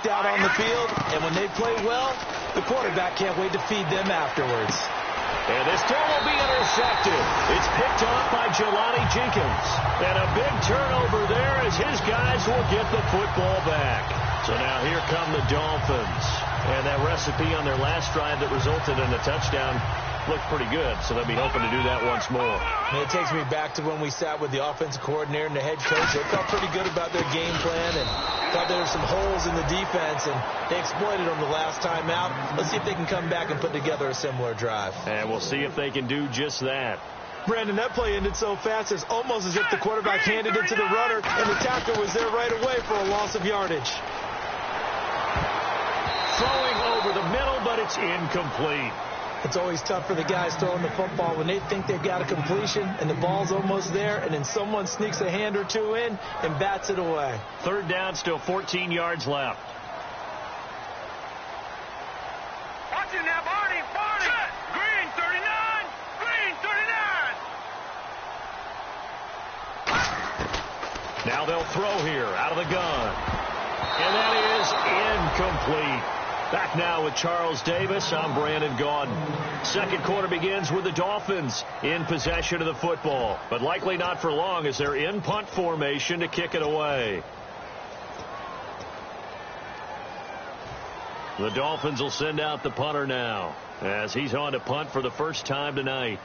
out on the field, and when they play well, the quarterback can't wait to feed them afterwards. And this throw will be intercepted. It's picked off by Jelani Jenkins. And a big turnover there as his guys will get the football back. So now here come the Dolphins. And that recipe on their last drive that resulted in a touchdown looked pretty good, so they'll be hoping to do that once more. And it takes me back to when we sat with the offensive coordinator and the head coach. They felt pretty good about their game plan and thought there were some holes in the defense, and they exploited them the last time out. Let's see if they can come back and put together a similar drive. And we'll see if they can do just that. Brandon, that play ended so fast, it's almost as if the quarterback handed it to the runner, and the tackler was there right away for a loss of yardage. Throwing over the middle, but it's incomplete. It's always tough for the guys throwing the football when they think they've got a completion and the ball's almost there, and then someone sneaks a hand or two in and bats it away. Third down, still 14 yards left. Watch it now, Barney. Cut. Green 39. Green 39. Now they'll throw here out of the gun. And that is incomplete. Back now with Charles Davis. I'm Brandon Gaudin. Second quarter begins with the Dolphins in possession of the football, but likely not for long as they're in punt formation to kick it away. The Dolphins will send out the punter now as he's on to punt for the first time tonight.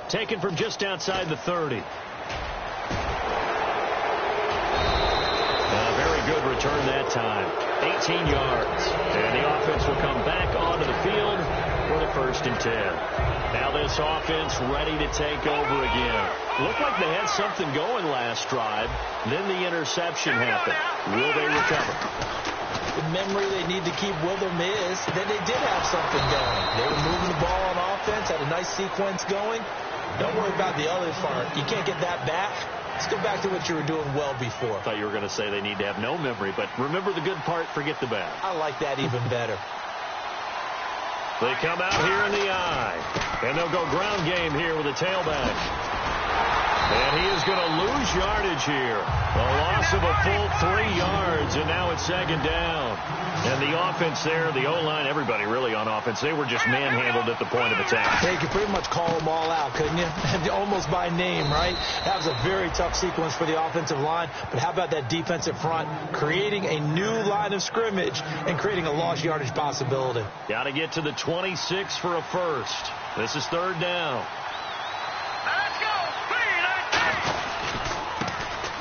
Taken from just outside the 30. A very good return that time. 18 yards. And the offense will come back onto the field for the 1st and 10. Now this offense ready to take over again. Looked like they had something going last drive. Then the interception happened. Will they recover? The memory they need to keep with them is that they did have something going. They were moving the ball on offense, had a nice sequence going. Don't worry about the other part. You can't get that back. Let's go back to what you were doing well before. I thought you were going to say they need to have no memory, but remember the good part, forget the bad. I like that even better. They come out here in the eye, and they'll go ground game here with a tailback. And he is going to lose yardage here. A loss of a full 3 yards, and now it's second down. And the offense there, the O-line, everybody really on offense, they were just manhandled at the point of attack. Hey, you could pretty much call them all out, couldn't you? Almost by name, right? That was a very tough sequence for the offensive line. But how about that defensive front creating a new line of scrimmage and creating a lost yardage possibility? Got to get to the 26 for a first. This is third down.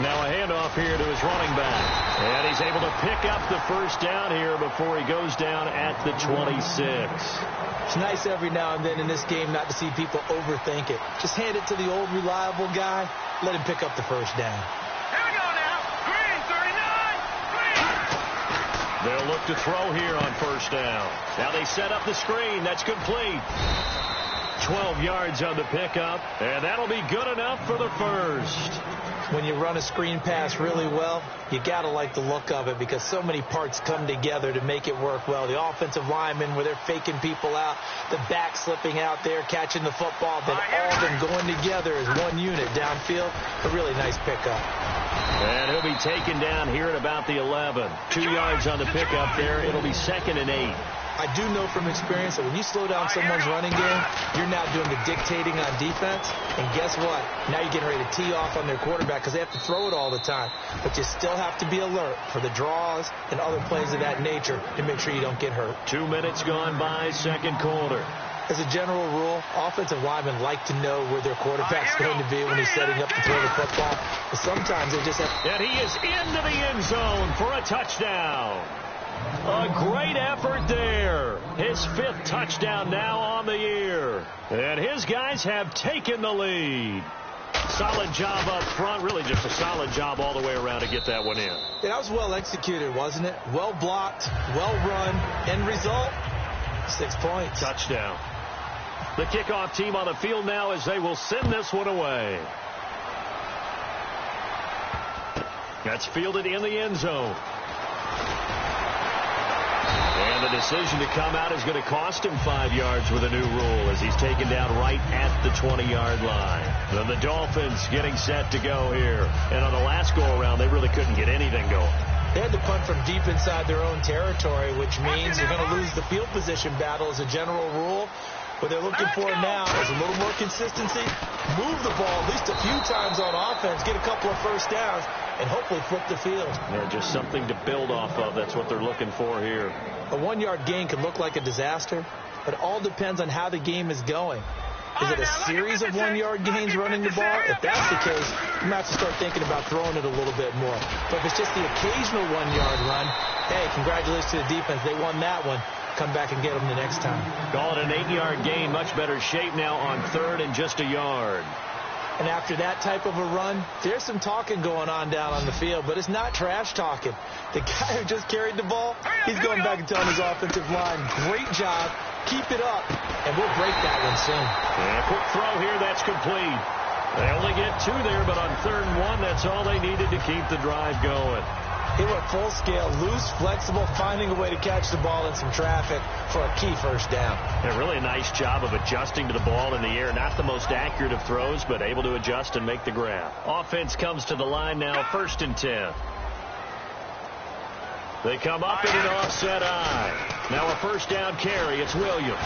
Now a handoff here to his running back. And he's able to pick up the first down here before he goes down at the 26. It's nice every now and then in this game not to see people overthink it. Just hand it to the old reliable guy. Let him pick up the first down. Here we go now. Green 39. Green. They'll look to throw here on first down. Now they set up the screen. That's complete. 12 yards on the pickup. And that'll be good enough for the first. When you run a screen pass really well, you got to like the look of it because so many parts come together to make it work well. The offensive linemen where they're faking people out, the back slipping out there, catching the football, then all of them going together as one unit downfield. A really nice pickup. And he'll be taken down here at about the 11. 2 yards on the pickup there. It'll be 2nd and 8. I do know from experience that when you slow down someone's running game, you're now doing the dictating on defense. And guess what? Now you're getting ready to tee off on their quarterback because they have to throw it all the time. But you still have to be alert for the draws and other plays of that nature to make sure you don't get hurt. 2 minutes gone by, second quarter. As a general rule, offensive linemen like to know where their quarterback's going to be when he's setting up to throw the football. But sometimes they just have... And he is into the end zone for a touchdown. A great effort there. His 5th touchdown now on the year. And his guys have taken the lead. Solid job up front. Really just a solid job all the way around to get that one in. Yeah, that was well executed, wasn't it? Well blocked, well run. End result, 6 points. Touchdown. The kickoff team on the field now as they will send this one away. That's fielded in the end zone. And And the decision to come out is going to cost him 5 yards with a new rule as he's taken down right at the 20-yard line. Then the Dolphins getting set to go here. And on the last go-around, they really couldn't get anything going. They had to punt from deep inside their own territory, which means they're going to lose the field position battle as a general rule. What they're looking for now is a little more consistency, move the ball at least a few times on offense, get a couple of first downs, and hopefully flip the field. Yeah, just something to build off of. That's what they're looking for here. A 1-yard gain could look like a disaster, but it all depends on how the game is going. Is it a series of 1-yard gains running the ball? If that's the case, you might have to start thinking about throwing it a little bit more. But if it's just the occasional 1-yard run, hey, congratulations to the defense. They won that one. Come back and get them the next time. Call it an 8-yard gain. Much better shape now on 3rd and just a yard. And after that type of a run, there's some talking going on down on the field, but it's not trash talking. The guy who just carried the ball, he's going back and telling his offensive line, great job, keep it up, and we'll break that one soon. And a quick throw here, that's complete. They only get 2 there, but on 3rd and 1, that's all they needed to keep the drive going. He went full scale, loose, flexible, finding a way to catch the ball in some traffic for a key first down. A really nice job of adjusting to the ball in the air. Not the most accurate of throws, but able to adjust and make the grab. Offense comes to the line now, 1st and 10. They come up in an offset eye. Now a first down carry. It's Williams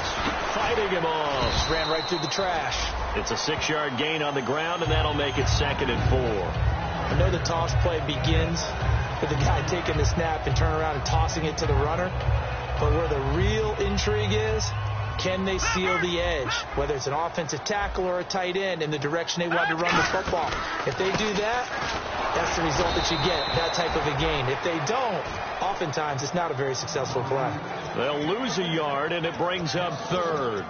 fighting him off. Just ran right through the trash. It's a 6-yard gain on the ground, and that'll make it 2nd and 4. I know the toss play begins with the guy taking the snap and turn around and tossing it to the runner. But where the real intrigue is, can they seal the edge? Whether it's an offensive tackle or a tight end in the direction they want to run the football. If they do that, that's the result that you get, that type of a gain. If they don't, oftentimes it's not a very successful play. They'll lose a yard, and it brings up 3rd.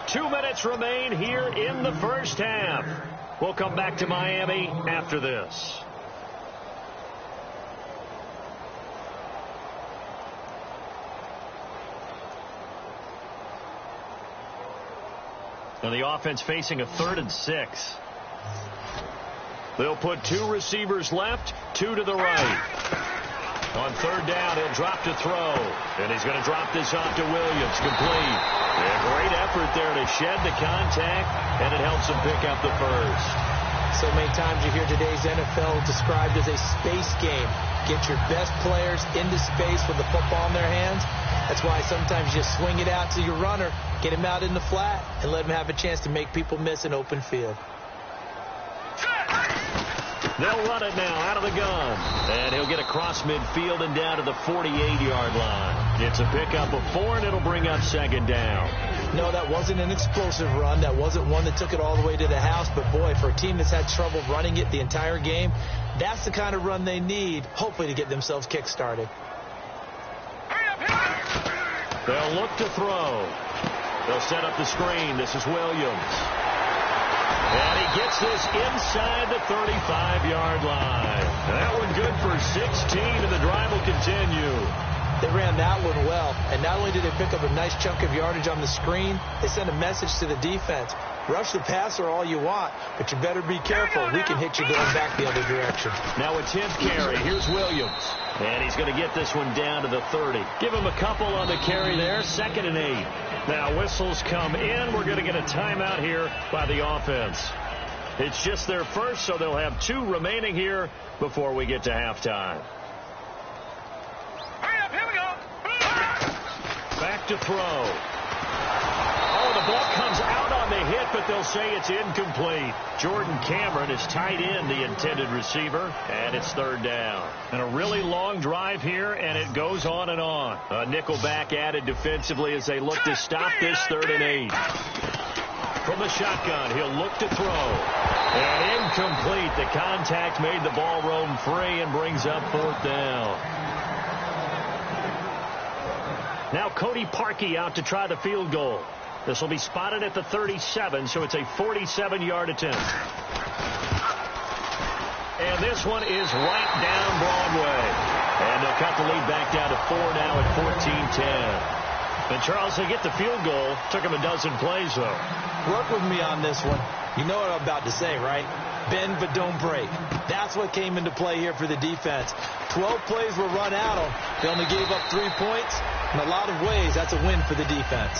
2 minutes remain here in the first half. We'll come back to Miami after this. And the offense facing a 3rd and 6. They'll put 2 receivers left, 2 to the right. On 3rd down, he'll drop to throw. And he's going to drop this off to Williams. Complete. A great effort there to shed the contact, and it helps him pick up the first. So many times you hear today's NFL described as a space game. Get your best players into space with the football in their hands. That's why sometimes you just swing it out to your runner, get him out in the flat, and let him have a chance to make people miss an open field. They'll run it now out of the gun. And he'll get across midfield and down to the 48-yard line. It's a pickup of 4, and it'll bring up 2nd down. No, that wasn't an explosive run. That wasn't one that took it all the way to the house. But, boy, for a team that's had trouble running it the entire game, that's the kind of run they need, hopefully, to get themselves kick-started. They'll look to throw. They'll set up the screen. This is Williams. And he gets this inside the 35-yard line. That one good for 16, and the drive will continue. They ran that one well, and not only did they pick up a nice chunk of yardage on the screen, they sent a message to the defense. Rush the passer all you want, but you better be careful. We can hit you going back the other direction. Now a 10th carry. Here's Williams. And he's going to get this one down to the 30. Give him a couple on the carry there. 2nd and 8. Now whistles come in. We're going to get a timeout here by the offense. It's just their first, so they'll have 2 remaining here before we get to halftime. Here we go. Back to throw. Oh, the ball comes out on the hit, but they'll say it's incomplete. Jordan Cameron is tied in, the intended receiver, and it's 3rd down. And a really long drive here, and it goes on and on. A nickel back added defensively as they look to stop this 3rd and 8. From the shotgun, he'll look to throw. And incomplete. The contact made the ball roam free and brings up 4th down. Now Cody Parkey out to try the field goal. This will be spotted at the 37, so it's a 47-yard attempt. And this one is right down Broadway. And they'll cut the lead back down to 4 now at 14-10. And Charles, they get the field goal. Took him a dozen plays, though. Work with me on this one. You know what I'm about to say, right? bend but don't break. That's what came into play here for the defense. 12 plays were run out of. They only gave up 3 points. In a lot of ways, that's a win for the defense.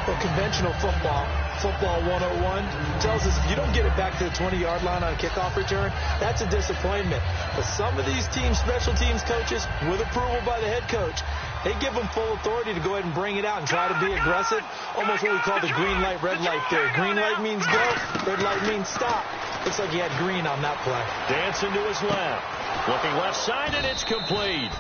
Well, conventional football 101, tells us if you don't get it back to the 20-yard line on a kickoff return, that's a disappointment. But some of these teams, special teams coaches, with approval by the head coach, they give them full authority to go ahead and bring it out and try to be aggressive. Almost what we call the green light, red light theory. Green light means go, red light means stop. Looks like he had green on that play. Dancing to his left. Looking left side, and it's complete.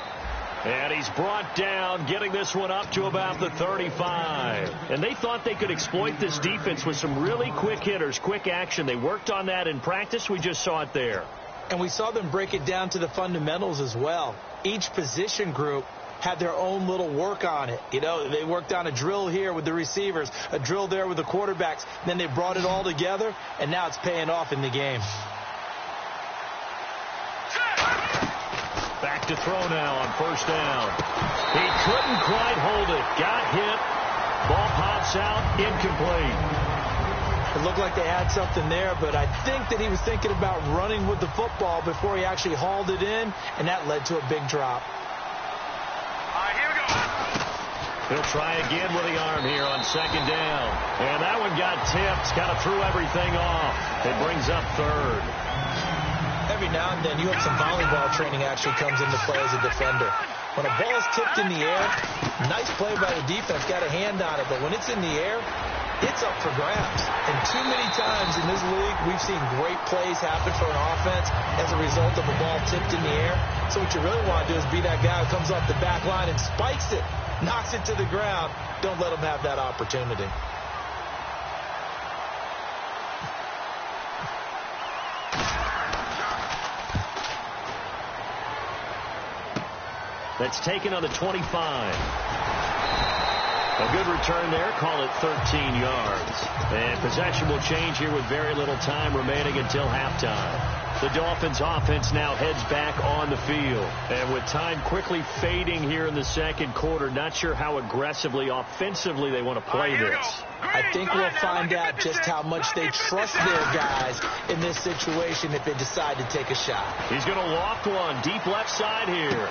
And he's brought down, getting this one up to about the 35. And they thought they could exploit this defense with some really quick hitters, quick action. They worked on that in practice. We just saw it there. And we saw them break it down to the fundamentals as well. Each position group had their own little work on it. You know, they worked on a drill here with the receivers, a drill there with the quarterbacks. Then they brought it all together, and now it's paying off in the game. Back to throw now on first down. He couldn't quite hold it. Got hit. Ball pops out. Incomplete. It looked like they had something there, but I think that he was thinking about running with the football before he actually hauled it in, and that led to a big drop. All right, here we go. He'll try again with the arm here on second down. And that one got tipped. Kind of threw everything off. It brings up third. Every now and then you have some volleyball training actually comes into play as a defender. When a ball is tipped in the air, nice play by the defense, got a hand on it, but when it's in the air, it's up for grabs. And too many times in this league, we've seen great plays happen for an offense as a result of a ball tipped in the air. So what you really want to do is be that guy who comes off the back line and spikes it, knocks it to the ground. Don't let them have that opportunity. That's taken on the 25. A good return there. Call it 13 yards. And possession will change here with very little time remaining until halftime. The Dolphins offense now heads back on the field. And with time quickly fading here in the second quarter, not sure how aggressively, offensively they want to play this. I think we'll find out just how much they trust their guys in this situation if they decide to take a shot. He's going to loft one deep left side here.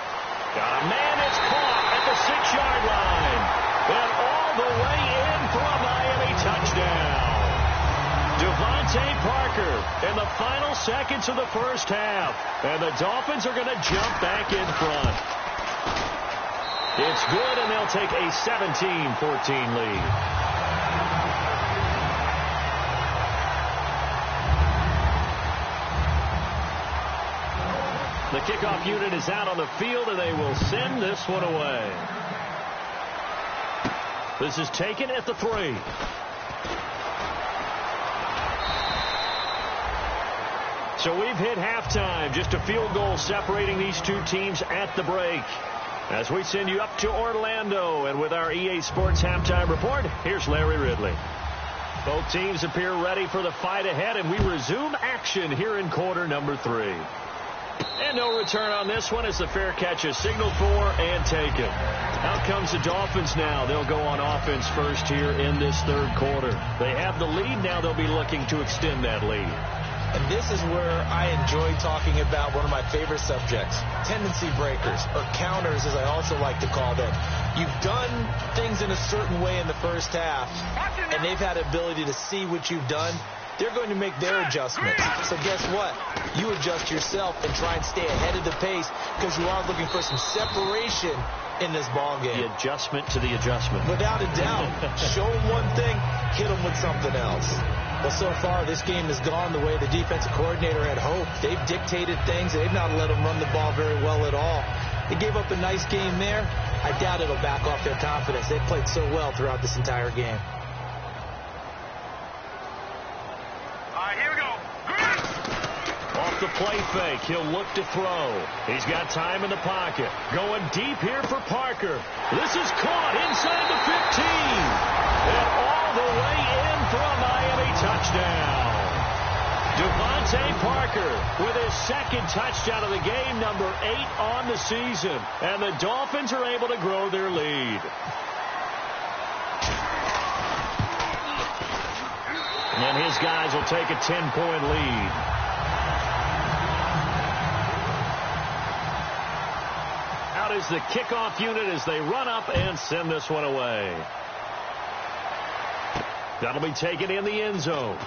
Man, it's caught at the 6-yard line. And all the way in for a Miami touchdown. Devontae Parker in the final seconds of the first half. And the Dolphins are going to jump back in front. It's good, and they'll take a 17-14 lead. The kickoff unit is out on the field, and they will send this one away. This is taken at the 3. So we've hit halftime. Just a field goal separating these two teams at the break. As we send you up to Orlando, and with our EA Sports Halftime Report, here's Larry Ridley. Both teams appear ready for the fight ahead, and we resume action here in quarter number 3. And no return on this one as the fair catch is signaled for and taken. Out comes the Dolphins now. They'll go on offense first here in this third quarter. They have the lead. Now they'll be looking to extend that lead. And this is where I enjoy talking about one of my favorite subjects, tendency breakers, or counters as I also like to call them. You've done things in a certain way in the first half, and they've had the ability to see what you've done. They're going to make their adjustments. So guess what? You adjust yourself and try and stay ahead of the pace because you are looking for some separation in this ball game. The adjustment to the adjustment. Without a doubt. Show them one thing, hit them with something else. Well, so far, this game has gone the way the defensive coordinator had hoped. They've dictated things. They've not let them run the ball very well at all. They gave up a nice game there. I doubt it'll back off their confidence. They've played so well throughout this entire game. Off the play fake, he'll look to throw. He's got time in the pocket. Going deep here for Parker. This is caught inside the 15. And all the way in for a Miami touchdown. Devontae Parker with his second touchdown of the game, number 8 on the season. And the Dolphins are able to grow their lead. And his guys will take a 10-point lead. is the kickoff unit as they run up and send this one away. That'll be taken in the end zone.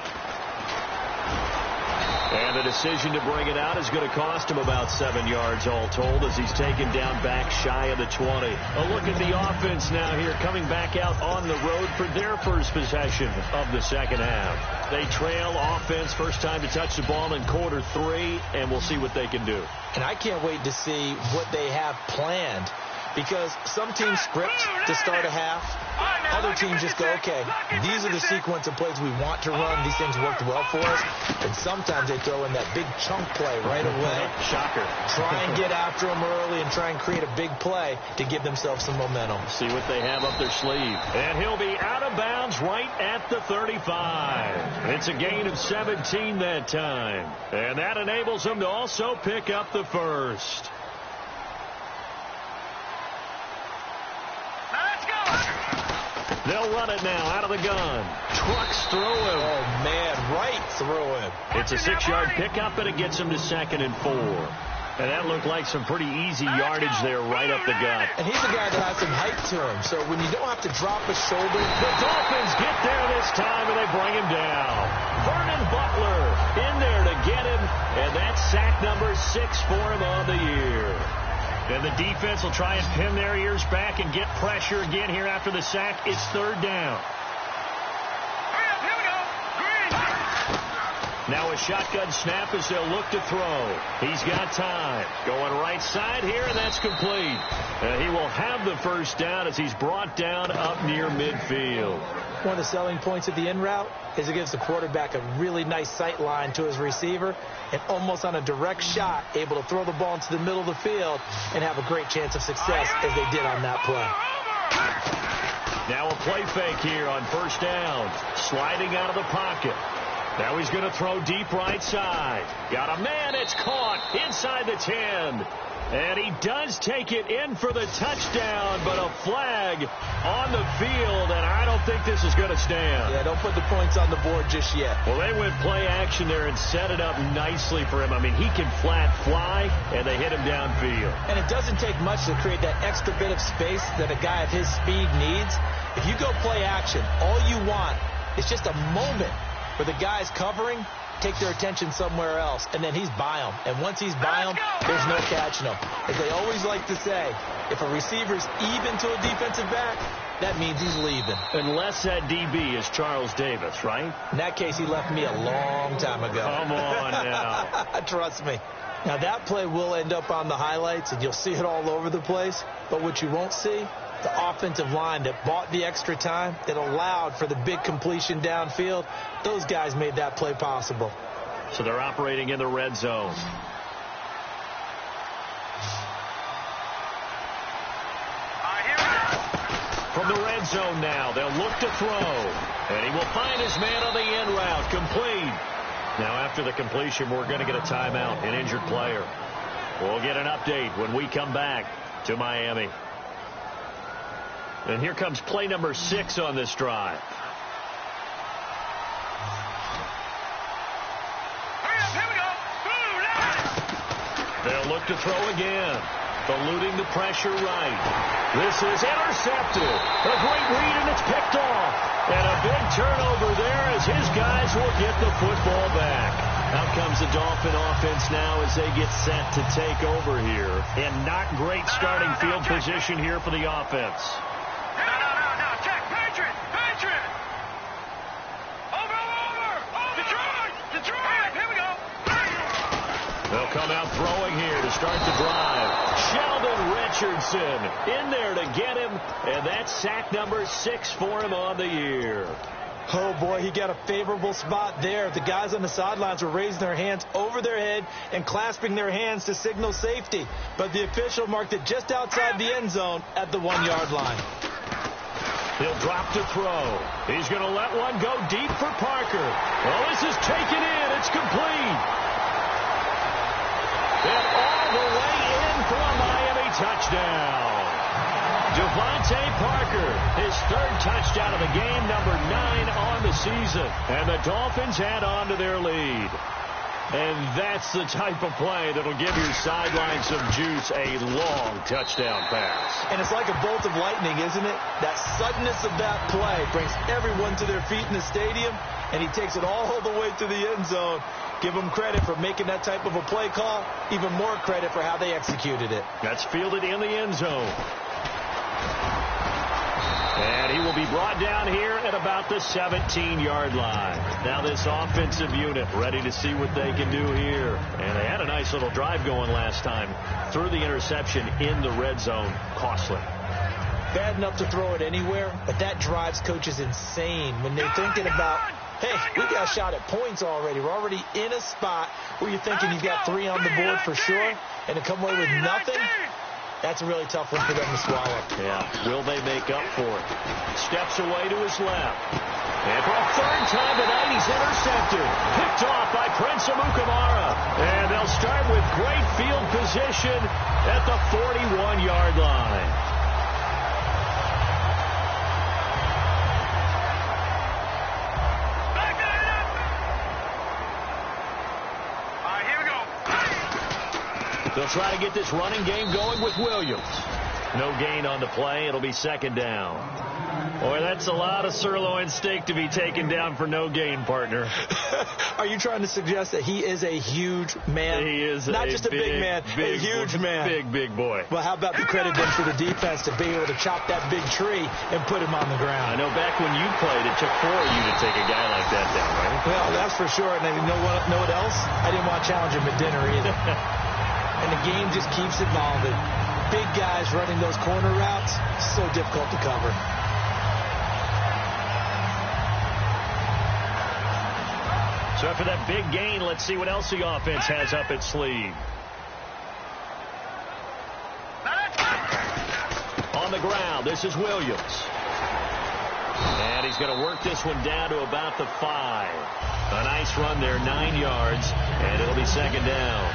And the decision to bring it out is going to cost him about 7 yards all told as he's taken down back shy of the 20. A look at the offense now here coming back out on the road for their first possession of the second half. They trail offense first time to touch the ball in quarter 3, and we'll see what they can do. And I can't wait to see what they have planned, because some teams script to start a half. Other teams just go, okay, these are the sequence of plays we want to run. These things worked well for us. And sometimes they throw in that big chunk play right away. Shocker. Try and get after them early and try and create a big play to give themselves some momentum. See what they have up their sleeve. And he'll be out of bounds right at the 35. It's a gain of 17 that time. And that enables them to also pick up the first. They'll run it now out of the gun. Trucks through him. Oh, man, right through him. It's a 6-yard pickup, and it gets him to 2nd and 4. And that looked like some pretty easy yardage there right up the gut. And he's a guy that has some height to him, so when you don't have to drop a shoulder. The Dolphins get there this time, and they bring him down. Vernon Butler in there to get him, and that's sack number 6 for him on the year. And the defense will try and pin their ears back and get pressure again here after the sack. It's 3rd down. Here we go. Green. Now a shotgun snap as they'll look to throw. He's got time. Going right side here, and that's complete. And he will have the first down as he's brought down up near midfield. One of the selling points of the in route is it gives the quarterback a really nice sight line to his receiver, and almost on a direct shot, able to throw the ball into the middle of the field and have a great chance of success as they did on that play. Now a play fake here on first down. Sliding out of the pocket. Now he's going to throw deep right side. Got a man. It's caught inside the 10. And he does take it in for the touchdown, but a flag on the field, and I don't think this is going to stand. Yeah, don't put the points on the board just yet. Well, they went play action there and set it up nicely for him. I mean, he can flat fly, and they hit him downfield. And it doesn't take much to create that extra bit of space that a guy of his speed needs. If you go play action, all you want is just a moment where the guy's covering, take their attention somewhere else, and then he's by him. And once he's by him, there's no catching him. As they always like to say, if a receiver's even to a defensive back, that means he's leaving. Unless that DB is Charles Davis, right? In that case, he left me a long time ago. Come on now. Trust me. Now, that play will end up on the highlights, and you'll see it all over the place. But what you won't see, the offensive line that bought the extra time, that allowed for the big completion downfield, those guys made that play possible. So they're operating in the red zone. From the red zone now, they'll look to throw. And he will find his man on the end route, complete. Now after the completion, we're going to get a timeout, an injured player. We'll get an update when we come back to Miami. And here comes play number 6 on this drive. Here we go. They'll look to throw again. Eluding the pressure right. This is intercepted. A great read, and it's picked off. And a big turnover there as his guys will get the football back. Out comes the Dolphin offense now as they get set to take over here. And not great starting field position here for the offense. No. Check. Patriot. Over. Detroit. Here we go. They'll come out throwing here to start the drive. Sheldon Richardson in there to get him, and that's sack number 6 for him on the year. Oh, boy, he got a favorable spot there. The guys on the sidelines were raising their hands over their head and clasping their hands to signal safety. But the official marked it just outside the end zone at the 1-yard line. He'll drop to throw. He's going to let one go deep for Parker. Well, this is taken in. It's complete. And all the way in for a Miami touchdown. Devontae Parker, his 3rd touchdown of the game, number 9 on the season. And the Dolphins add on to their lead. And that's the type of play that'll give your sideline some juice, a long touchdown pass. And it's like a bolt of lightning, isn't it? That suddenness of that play brings everyone to their feet in the stadium, and he takes it all the way to the end zone. Give him credit for making that type of a play call, even more credit for how they executed it. That's fielded in the end zone. And he will be brought down here at about the 17-yard line. Now this offensive unit ready to see what they can do here. And they had a nice little drive going last time. Threw the interception in the red zone. Costly. Bad enough to throw it anywhere, but that drives coaches insane when they're thinking about, hey, we got a shot at points already. We're already in a spot where you're thinking you've got 3 on the board for sure, and to come away with nothing, that's a really tough one for them to swallow. Yeah, will they make up for it? Steps away to his left. And for a third time tonight, he's intercepted. Picked off by Prince Amukamara. And they'll start with great field position at the 41-yard line. They'll try to get this running game going with Williams. No gain on the play. It'll be second down. Boy, that's a lot of sirloin steak to be taken down for no gain, partner. Are you trying to suggest that he is a huge man? He is not just a big man, a huge man. Big boy. Well, how about the credit then for the defense to be able to chop that big tree and put him on the ground? I know back when you played, it took 4 of you to take a guy like that down, right? Well, that's for sure. And you know what else? I didn't want to challenge him at dinner either. And the game just keeps evolving. Big guys running those corner routes, so difficult to cover. So after that big gain, let's see what else the offense has up its sleeve. On the ground, this is Williams. And he's going to work this one down to about the 5. A nice run there, 9 yards, and it'll be second down.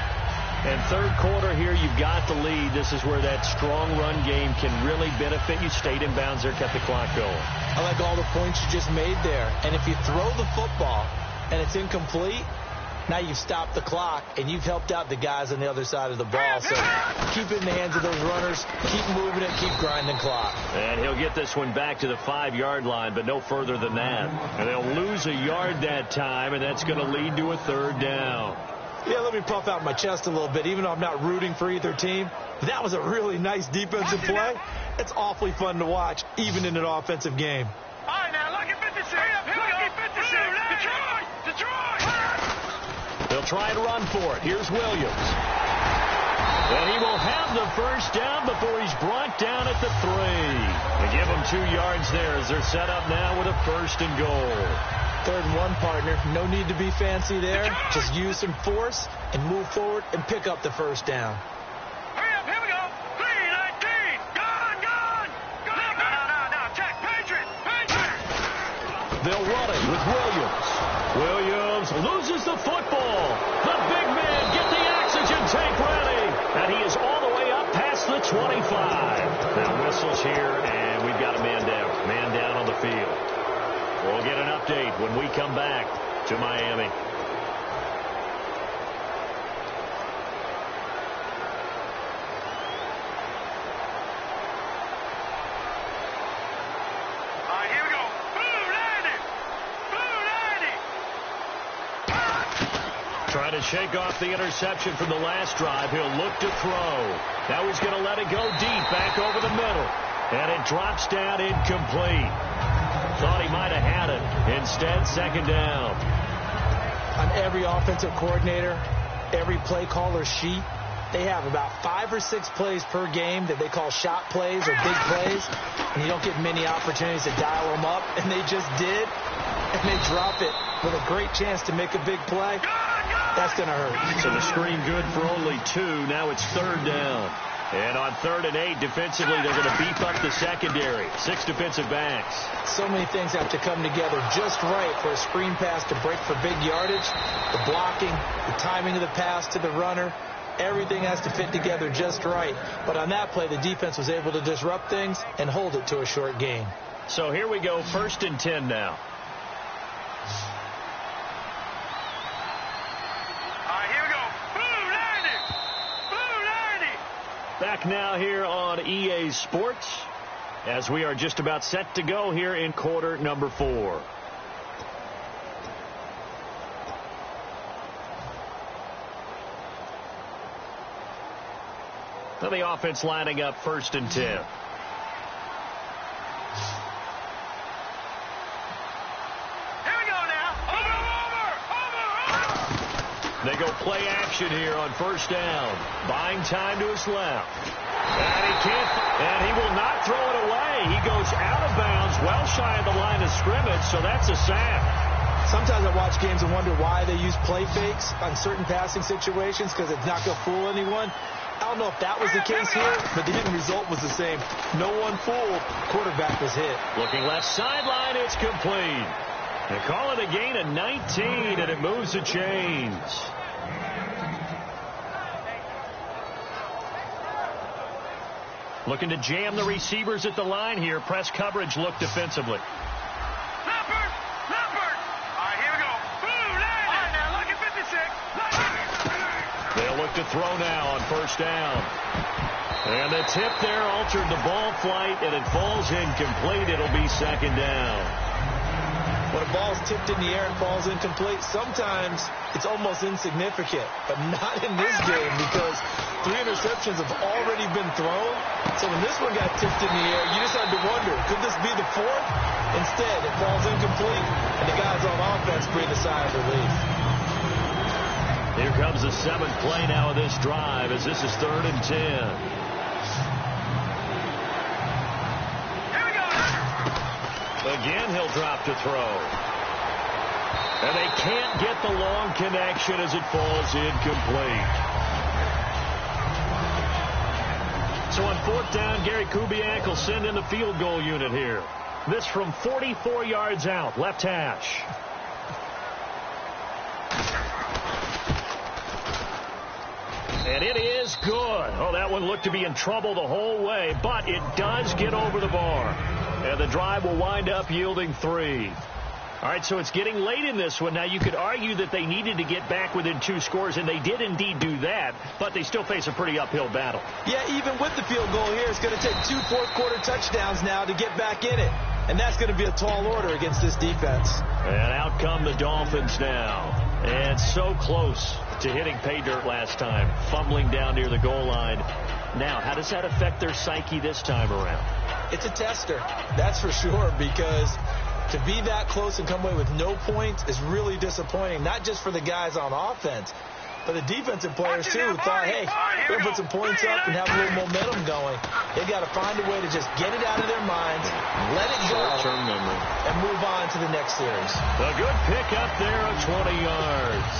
And third quarter here, you've got the lead. This is where that strong run game can really benefit you. Stayed in bounds there, kept the clock going. I like all the points you just made there. And if you throw the football and it's incomplete, now you've stopped the clock and you've helped out the guys on the other side of the ball. So keep it in the hands of those runners. Keep moving it. Keep grinding clock. And he'll get this one back to the 5-yard line, but no further than that. And they'll lose a yard that time, and that's going to lead to a third down. Yeah, let me puff out my chest a little bit, even though I'm not rooting for either team. That was a really nice defensive play. It's awfully fun to watch, even in an offensive game. All right, now, look at 56. Look at 56. Detroit. They'll try and run for it. Here's Williams. And he will have the first down before he's brought down at the 3. They give him 2 yards there as they're set up now with a 1st and goal. 3rd and 1, partner. No need to be fancy there. Just use some force and move forward and pick up the first down. Hurry up, here we go. 3-19. Gone. No, check. Patriot. They'll run it with Williams. Williams loses the football. The big man, get the oxygen tank ready. And he is all the way up past the 25. Now whistles here, and we've got a man down. Man down on the field. We'll get an update when we come back to Miami. All right, here we go. Boom, Trying to shake off the interception from the last drive. He'll look to throw. Now he's going to let it go deep back over the middle. And it drops down incomplete. Thought he might have had it. Instead, second down. On every offensive coordinator, every play caller sheet, they have about 5 or 6 plays per game that they call shot plays or big plays, and you don't get many opportunities to dial them up, and they just did, and they drop it with a great chance to make a big play. That's going to hurt. So the screen good for only 2. Now it's 3rd down. And on 3rd and 8, defensively, they're going to beef up the secondary. 6 defensive backs. So many things have to come together just right for a screen pass to break for big yardage. The blocking, the timing of the pass to the runner, everything has to fit together just right. But on that play, the defense was able to disrupt things and hold it to a short gain. So here we go, 1st and 10 now. All back now here on EA Sports as we are just about set to go here in quarter number 4. So the offense lining up 1st and 10. They go play action here on 1st down. Buying time to his left. And he can't, and he will not throw it away. He goes out of bounds, well shy of the line of scrimmage, so that's a sack. Sometimes I watch games and wonder why they use play fakes on certain passing situations because it's not going to fool anyone. I don't know if that was the case here, but the end result was the same. No one fooled. Quarterback was hit. Looking left sideline, it's complete. They call it a gain of 19, and it moves the chains. Looking to jam the receivers at the line here. Press coverage look defensively. Leopard! Leopard! All right, here we go. Boom! All right, now look at 56. They'll look to throw now on 1st down. And the tip there altered the ball flight, and it falls incomplete. It'll be 2nd down. When a ball's tipped in the air and falls incomplete, sometimes it's almost insignificant, but not in this game because 3 interceptions have already been thrown. So when this one got tipped in the air, you just had to wonder, could this be the 4th? Instead, it falls incomplete, and the guys on offense breathe a sigh of relief. Here comes the 7th play now of this drive as this is 3rd and 10. Again, he'll drop to throw. And they can't get the long connection as it falls incomplete. So on 4th down, Gary Kubiak will send in the field goal unit here. This from 44 yards out, left hash. And it is good. Oh, that one looked to be in trouble the whole way, but it does get over the bar. And the drive will wind up yielding 3. All right, so it's getting late in this one. Now, you could argue that they needed to get back within 2 scores, and they did indeed do that, but they still face a pretty uphill battle. Yeah, even with the field goal here, it's going to take 2 fourth-quarter touchdowns now to get back in it. And that's going to be a tall order against this defense. And out come the Dolphins now. And so close to hitting pay dirt last time, fumbling down near the goal line. Now, how does that affect their psyche this time around? It's a tester, that's for sure, because to be that close and come away with no points is really disappointing, not just for the guys on offense, but the defensive players, too, who thought, hey, we're going to put some points up and have a little momentum going. They've got to find a way to just get it out of their minds, let it go, and move on to the next series. A good pick up there of 20 yards.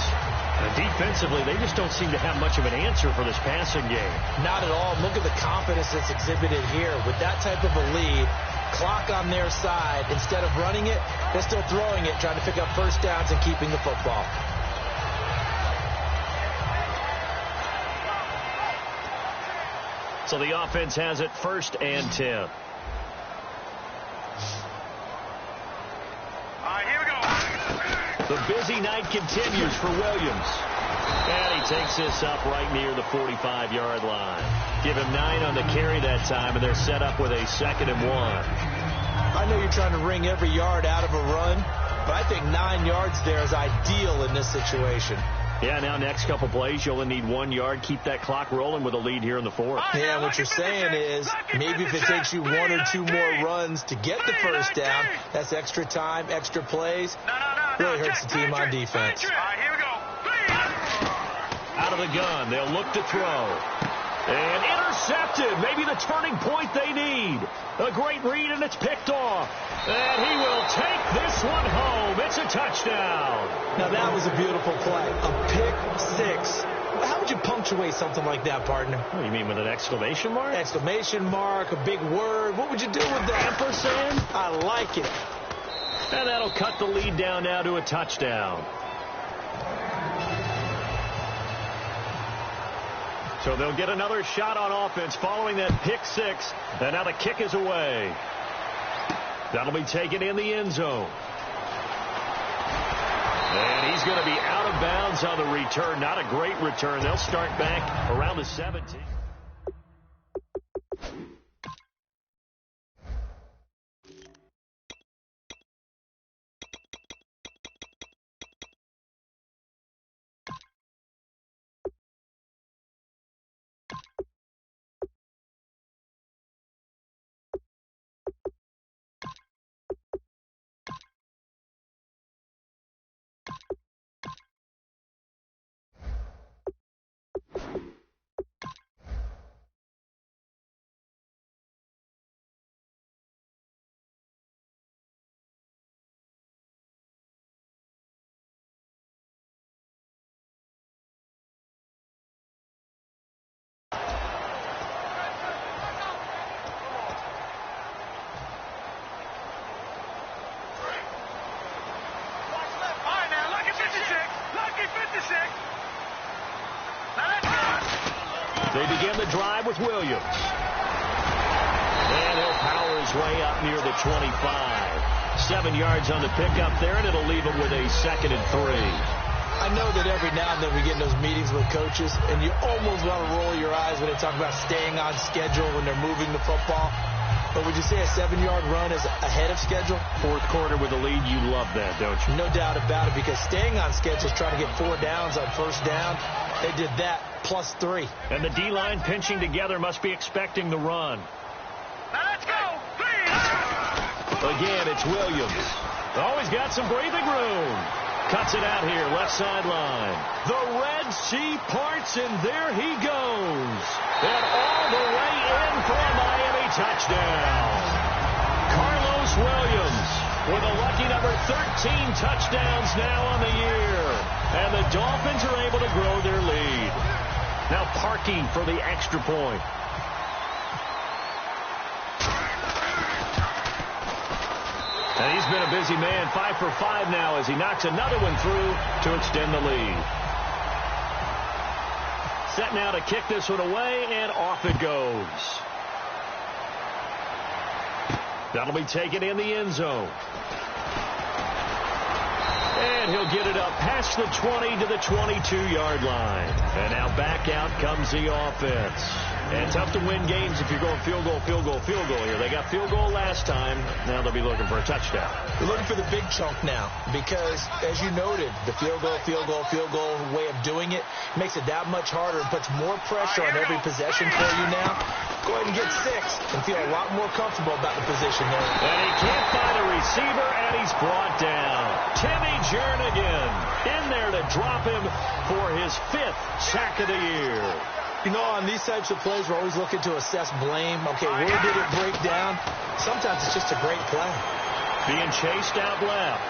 And defensively, they just don't seem to have much of an answer for this passing game. Not at all. Look at the confidence that's exhibited here. With that type of a lead, clock on their side, instead of running it, they're still throwing it, trying to pick up 1st downs and keeping the football. So the offense has it 1st and 10. All right, here we go. The busy night continues for Williams. And he takes this up right near the 45-yard line. Give him 9 on the carry that time, and they're set up with a 2nd and 1. I know you're trying to wring every yard out of a run, but I think 9 yards there is ideal in this situation. Yeah, now next couple plays, you only need 1 yard. Keep that clock rolling with a lead here in the 4th. Yeah, what you're saying is maybe if it takes you 1 or 2 more runs to get the 1st down, that's extra time, extra plays. Really hurts the team on defense. All right, here we go. Out of the gun, they'll look to throw. And intercepted. Maybe the turning point they need. A great read, and it's picked off. And he will take this one home. It's a touchdown. Now, that was a beautiful play. A pick 6. How would you punctuate something like that, partner? What do you mean, with an exclamation mark? Exclamation mark, a big word. What would you do with that? Ampersand? I like it. And that'll cut the lead down now to a touchdown. So they'll get another shot on offense following that pick 6. And now the kick is away. That'll be taken in the end zone. And he's going to be out of bounds on the return. Not a great return. They'll start back around the 17. They begin the drive with Williams. And he'll power his way up near the 25. 7 yards on the pickup there, and it'll leave him with a 2nd and 3. I know that every now and then we get in those meetings with coaches, and you almost want to roll your eyes when they talk about staying on schedule when they're moving the football. But would you say a 7-yard run is ahead of schedule? Fourth quarter with a lead, you love that, don't you? No doubt about it, because staying on schedule is trying to get 4 downs on first down. They did that plus 3. And the D-line pinching together must be expecting the run. Now let's go. Please. Again, it's Williams. Oh, he's got some breathing room. Cuts it out here, left sideline. The Red Sea parts, and there he goes. And all the way in for a Miami touchdown. Carlos Williams with a lucky number 13 touchdowns now on the year. And the Dolphins are able to grow their lead. Now Parkey for the extra point. And he's been a busy man, 5 for 5 now as he knocks another one through to extend the lead. Set now to kick this one away, and off it goes. That'll be taken in the end zone. And he'll get it up past the 20 to the 22-yard line. And now back out comes the offense. And tough to win games if you're going field goal, field goal, field goal here. They got field goal last time. Now they'll be looking for a touchdown. They're looking for the big chunk now because, as you noted, the field goal way of doing it makes it that much harder and puts more pressure on every possession for you now. Go ahead and get 6 and feel a lot more comfortable about the position there. And he can't find a receiver, and he's brought down. Timmy Jernigan in there to drop him for his 5th sack of the year. You know, on these types of plays, we're always looking to assess blame. Okay, where did it break down? Sometimes it's just a great play. Being chased out left.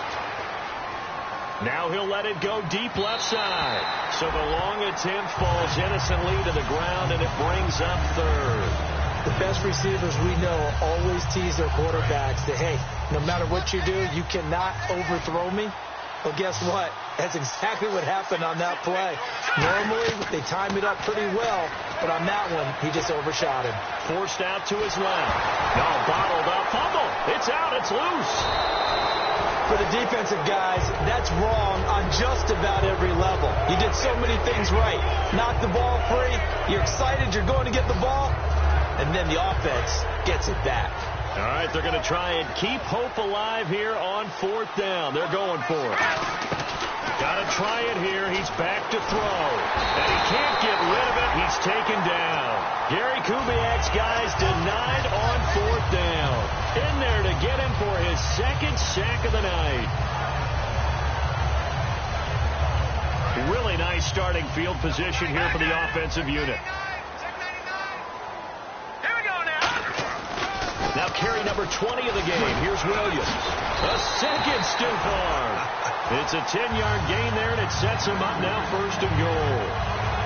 Now he'll let it go deep left side. So the long attempt falls innocently to the ground, and it brings up 3rd. The best receivers we know always tease their quarterbacks that, hey, no matter what you do, you cannot overthrow me. Well, guess what? That's exactly what happened on that play. Normally, they time it up pretty well, but on that one, he just overshot him. Forced out to his left. Now bottled up. Fumble. It's out. It's loose. For the defensive guys, that's wrong on just about every level. You did so many things right. Knock the ball free. You're excited you're going to get the ball, and then the offense gets it back. All right, they're going to try and keep hope alive here on 4th down. They're going for it. Got to try it here. He's back to throw. And he can't get rid of it. He's taken down. Gary Kubiak's guys denied on 4th down. In there to get him for his 2nd sack of the night. Really nice starting field position here for the offensive unit. Now carry number 20 of the game. Here's Williams. A 2nd stiff arm. It's a 10-yard gain there, and it sets him up now 1st and goal.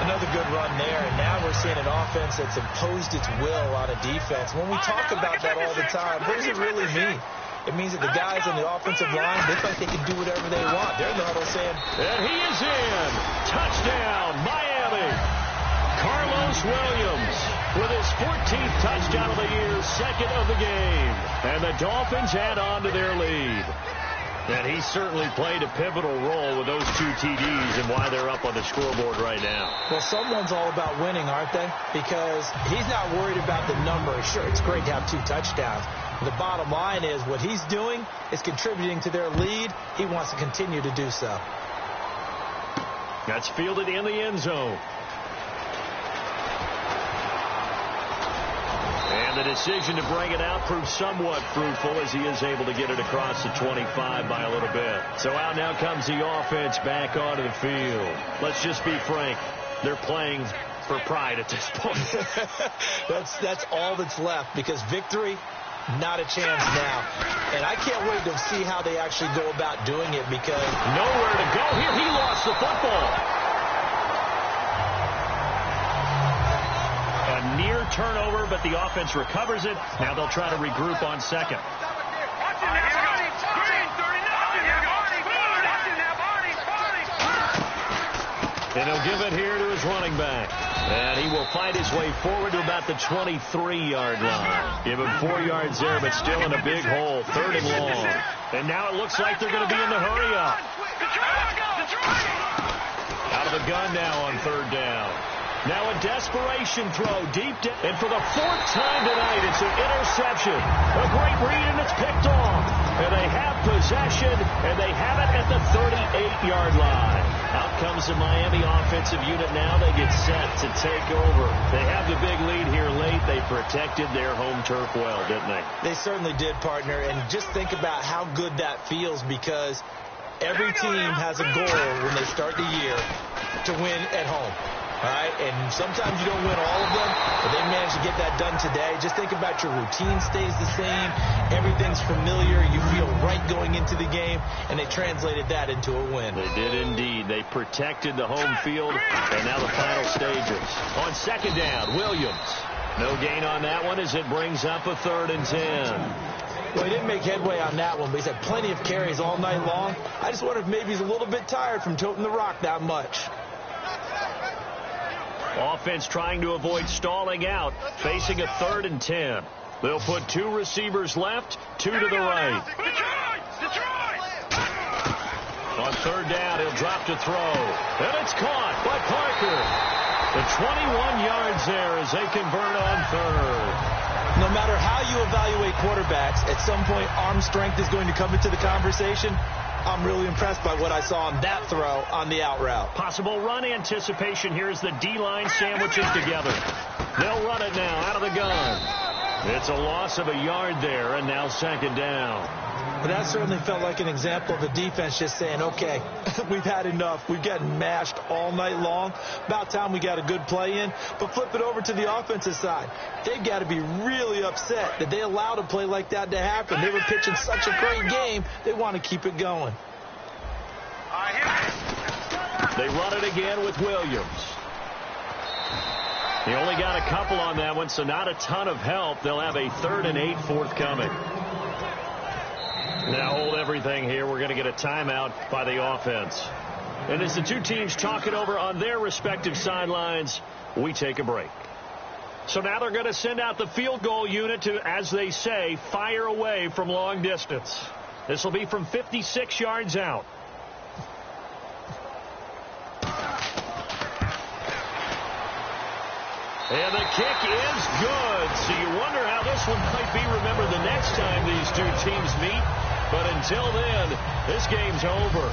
Another good run there, and now we're seeing an offense that's imposed its will on a defense. When we talk about that all the time, what does it really mean? It means that the guys on the offensive line, they think they can do whatever they want. They're in the huddle saying, and he is in. Touchdown, Miami. Carlos Williams with his 14th touchdown of the year, 2nd of the game. And the Dolphins add on to their lead. And he certainly played a pivotal role with those 2 TDs and why they're up on the scoreboard right now. Well, someone's all about winning, aren't they? Because he's not worried about the number. Sure, it's great to have 2 touchdowns. The bottom line is what he's doing is contributing to their lead. He wants to continue to do so. That's fielded in the end zone. And the decision to bring it out proved somewhat fruitful as he is able to get it across the 25 by a little bit. So out now comes the offense back onto the field. Let's just be frank. They're playing for pride at this point. That's all that's left because victory, not a chance now. And I can't wait to see how they actually go about doing it because nowhere to go here. He lost the football. A near turnover, but the offense recovers it. Now they'll try to regroup on 2nd. And he'll give it here to his running back. And he will fight his way forward to about the 23-yard line. Give him 4 yards there, but still in a big hole, 3rd and long. And now it looks like they're going to be in the hurry-up. Out of the gun now on 3rd down. Now a desperation throw deep down. And for the 4th time tonight, it's an interception. A great read, and it's picked off. And they have possession, and they have it at the 38-yard line. Out comes the Miami offensive unit now. They get set to take over. They have the big lead here late. They protected their home turf well, didn't they? They certainly did, partner. And just think about how good that feels, because every team has a goal when they start the year to win at home. All right, and sometimes you don't win all of them, but they managed to get that done today. Just think about your routine stays the same. Everything's familiar. You feel right going into the game, and they translated that into a win. They did indeed. They protected the home field, and now the final stages. On 2nd down, Williams. No gain on that one as it brings up a 3rd and 10. Well, he didn't make headway on that one, but he's had plenty of carries all night long. I just wonder if maybe he's a little bit tired from toting the rock that much. Offense trying to avoid stalling out, facing a 3rd and 10. They'll put 2 receivers left, 2 to the right. On 3rd down, he'll drop to throw. And it's caught by Parker. The 21 yards there as they convert on 3rd. No matter how you evaluate quarterbacks, at some point arm strength is going to come into the conversation. I'm really impressed by what I saw on that throw on the out route. Possible run anticipation here as the D-line sandwiches together. They'll run it now out of the gun. It's a loss of a yard there, and now 2nd down. But that certainly felt like an example of the defense just saying, okay, we've had enough. We've gotten mashed all night long. About time we got a good play in. But flip it over to the offensive side. They've got to be really upset that they allowed a play like that to happen. They were pitching such a great game, they want to keep it going. They run it again with Williams. He only got a couple on that one, so not a ton of help. They'll have a 3rd and 8 forthcoming. Now hold everything here. We're going to get a timeout by the offense. And as the 2 teams talk it over on their respective sidelines, we take a break. So now they're going to send out the field goal unit to, as they say, fire away from long distance. This will be from 56 yards out. And the kick is good. So you wonder how this one might be remembered the next time these 2 teams meet. But until then, this game's over.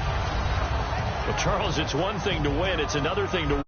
But Charles, it's one thing to win. It's another thing to